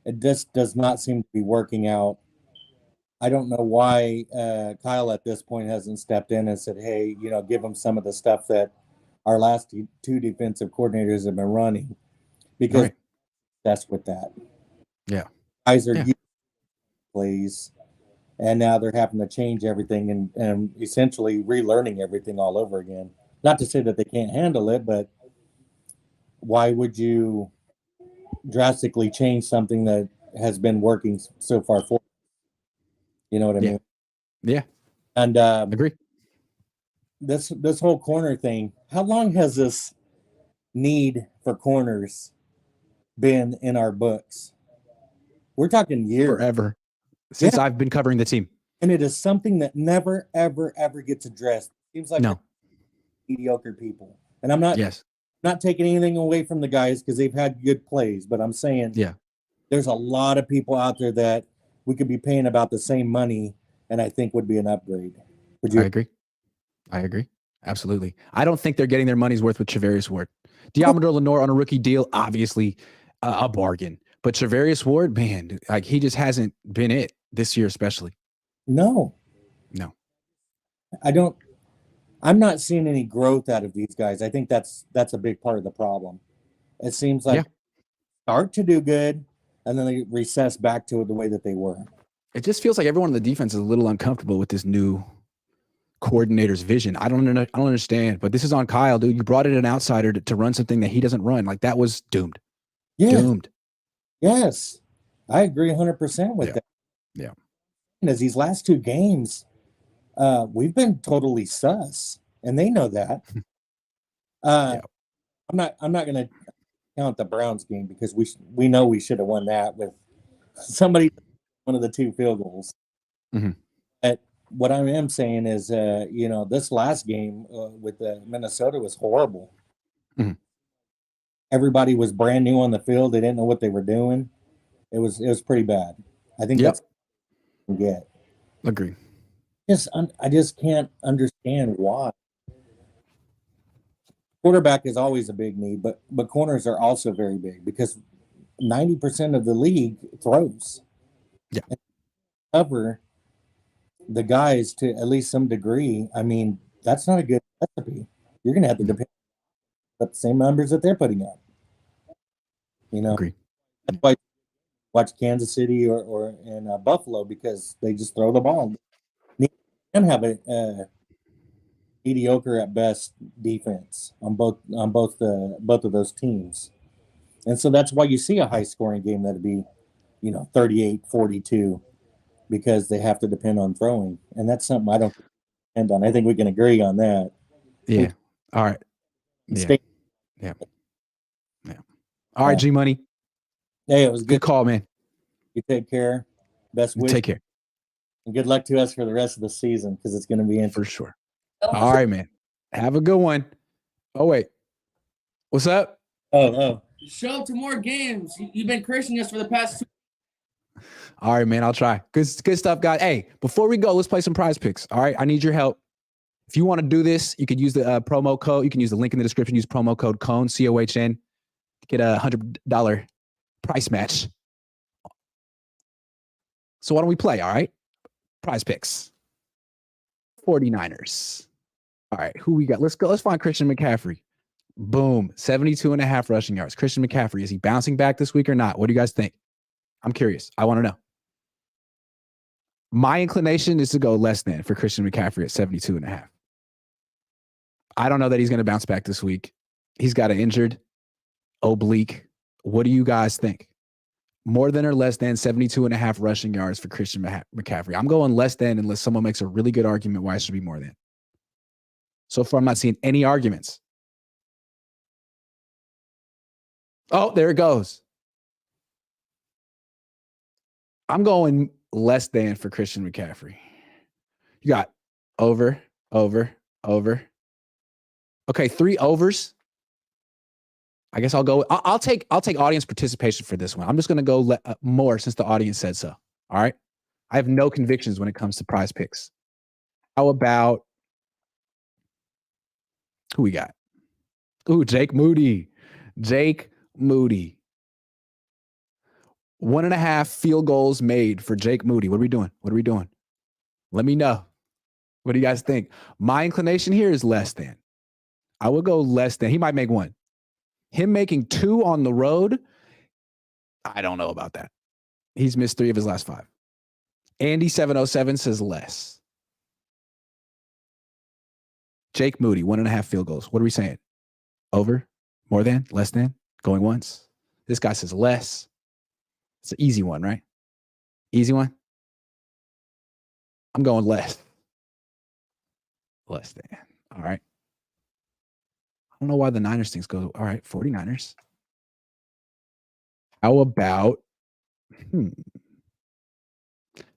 it just does not seem to be working out. I don't know why Kyle at this point hasn't stepped in and said, hey, give him some of the stuff that our last two defensive coordinators have been running, because that's with that. Yeah. Guys are using plays, and now they're having to change everything and essentially relearning everything all over again. Not to say that they can't handle it, but why would you drastically change something that has been working so far for you? Know what I mean? Yeah. And agree. This whole corner thing, how long has this need for corners been in our books? We're talking years. Forever. Since I've been covering the team. And it is something that never, ever, ever gets addressed. Seems like mediocre people. And I'm not not taking anything away from the guys because they've had good plays, but I'm saying there's a lot of people out there that we could be paying about the same money and I think would be an upgrade. Would you? I agree. Absolutely. I don't think they're getting their money's worth with Travarius Ward. Diamador Lenore on a rookie deal, obviously a bargain. But Travarius Ward, man, like he just hasn't been it this year, especially. No. I'm not seeing any growth out of these guys. I think that's a big part of the problem. It seems like start to do good and then they recess back to the way that they were. It just feels like everyone on the defense is a little uncomfortable with this new coordinator's vision. I don't understand, but this is on Kyle, dude. You brought in an outsider to run something that he doesn't run. Like that was doomed. Yeah. Doomed. Yes. I agree 100% with that. Yeah. And as these last two games, we've been totally sus, and they know that. I'm not going to count the Browns game because we know we should have won that with somebody one of the two field goals. Mm-hmm. But what I am saying is, this last game with Minnesota was horrible. Mm-hmm. Everybody was brand new on the field. They didn't know what they were doing. It was pretty bad. I think that's what we get. Agree. I just can't understand why. Quarterback is always a big need, but corners are also very big because 90% of the league throws. Yeah. And cover the guys to at least some degree. I mean, that's not a good recipe. You're going to have to depend on the same numbers that they're putting up. Agree. That's why watch Kansas City or in Buffalo because they just throw the ball. They can have a mediocre at best defense on both of those teams, and so that's why you see a high scoring game that'd be 38-42 because they have to depend on throwing, and that's something I don't depend on. I think we can agree on that. Yeah. All right. Yeah. Yeah. All right, G Money. Hey, it was Good call, man. You take care. Best wishes. Take care. And good luck to us for the rest of the season because it's going to be interesting. For sure. All right, man. Have a good one. Oh, wait. What's up? Oh. Show to more games. You've been cursing us for the past 2. All right, man. I'll try. Good stuff, guys. Hey, before we go, let's play some prize picks. All right. I need your help. If you want to do this, you could use the promo code. You can use the link in the description. Use promo code Cohn, COHN, to get a $100 price match. So why don't we play? All right. Prize picks. 49ers. All right. Who we got? Let's go. Let's find Christian McCaffrey. Boom. 72.5 rushing yards. Christian McCaffrey. Is he bouncing back this week or not? What do you guys think? I'm curious. I want to know. My inclination is to go less than for Christian McCaffrey at 72.5. I don't know that he's going to bounce back this week. He's got an injured oblique. What do you guys think? More than or less than 72.5 rushing yards for Christian McCaffrey? I'm going less than unless someone makes a really good argument why it should be more than. So far, I'm not seeing any arguments. Oh, there it goes. I'm going less than for Christian McCaffrey. You got over. Okay, 3 overs. I guess I'll go. I'll take audience participation for this one. I'm just going to go more since the audience said so. All right. I have no convictions when it comes to prize picks. How about who we got? Ooh, Jake Moody. 1.5 field goals made for Jake Moody. What are we doing? Let me know. What do you guys think? My inclination here is less than. I would go less than. He might make 1. Him making 2 on the road, I don't know about that. He's missed 3 of his last 5. Andy707 says less. Jake Moody, 1.5 field goals. What are we saying? Over? More than? Less than? Going once? This guy says less. It's an easy one, right? Easy one? I'm going less. Less than. All right. I don't know why the Niners things go. All right, 49ers. How about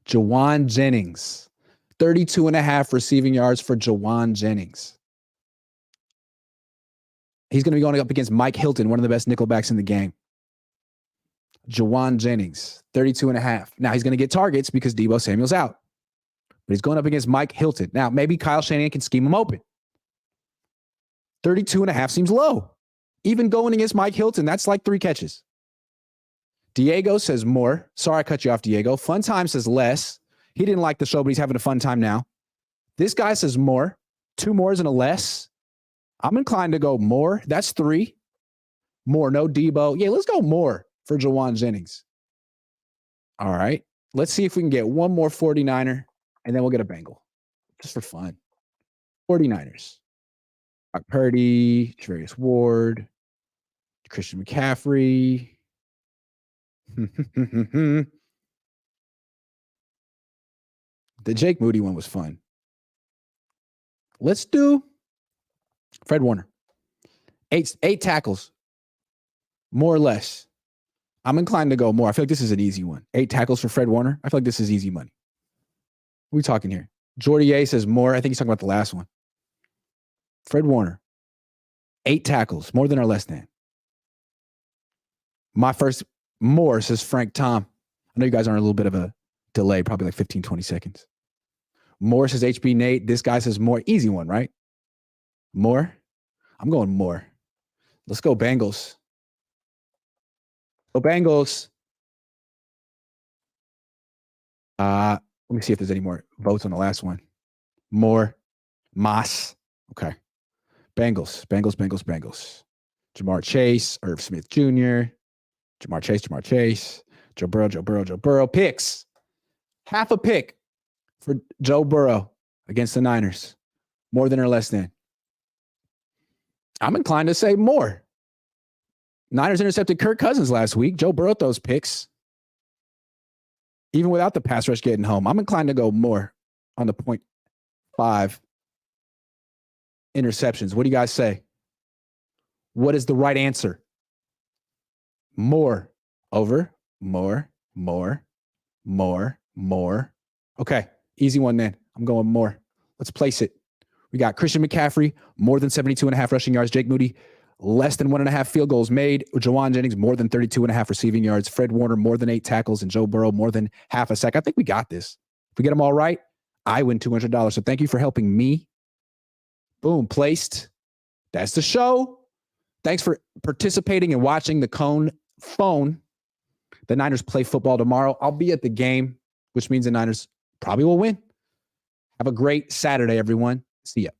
Jawan Jennings? 32.5 receiving yards for Jawan Jennings. He's going to be going up against Mike Hilton, one of the best nickelbacks in the game. Jawan Jennings, 32.5. Now he's going to get targets because Deebo Samuel's out. But he's going up against Mike Hilton. Now, maybe Kyle Shanahan can scheme him open. 32.5 seems low. Even going against Mike Hilton, that's like 3 catches. Diego says more. Sorry I cut you off, Diego. Fun Time says less. He didn't like the show, but he's having a fun time now. This guy says more. 2 mores and a less. I'm inclined to go more. That's 3. More, no Deebo. Yeah, let's go more for Jawan Jennings. All right. Let's see if we can get one more 49er, and then we'll get a Bengal. Just for fun. 49ers. Brock Purdy, Travarius Ward, Christian McCaffrey. The Jake Moody one was fun. Let's do Fred Warner. 8 tackles. More or less. I'm inclined to go more. I feel like this is an easy one. 8 tackles for Fred Warner. I feel like this is easy money. What are we talking here? Jordy A says more. I think he's talking about the last one. Fred Warner. 8 tackles. More than or less than. My first more says Frank Tom. I know you guys are on a little bit of a delay, probably like 15, 20 seconds. More says HB Nate. This guy says more. Easy one, right? More? I'm going more. Let's go Bengals. Go Bengals. Let me see if there's any more votes on the last one. More. Moss. Okay. Bengals. Jamar Chase, Irv Smith Jr., Jamar Chase, Joe Burrow. Picks. Half a pick for Joe Burrow against the Niners. More than or less than? I'm inclined to say more. Niners intercepted Kirk Cousins last week. Joe Burrow throws picks. Even without the pass rush getting home. I'm inclined to go more on the 0.5 interceptions. What do you guys say? What is the right answer? More. Over. More. Okay. Easy one, man. I'm going more. Let's place it. We got Christian McCaffrey, more than 72.5 rushing yards. Jake Moody, less than 1.5 field goals made. Jawan Jennings, more than 32.5 receiving yards. Fred Warner, more than 8 tackles. And Joe Burrow, more than half a sack. I think we got this. If we get them all right, I win $200. So thank you for helping me. Boom, placed. That's the show. Thanks for participating and watching the Cohn phone. The Niners play football tomorrow. I'll be at the game, which means the Niners probably will win. Have a great Saturday, everyone. See ya.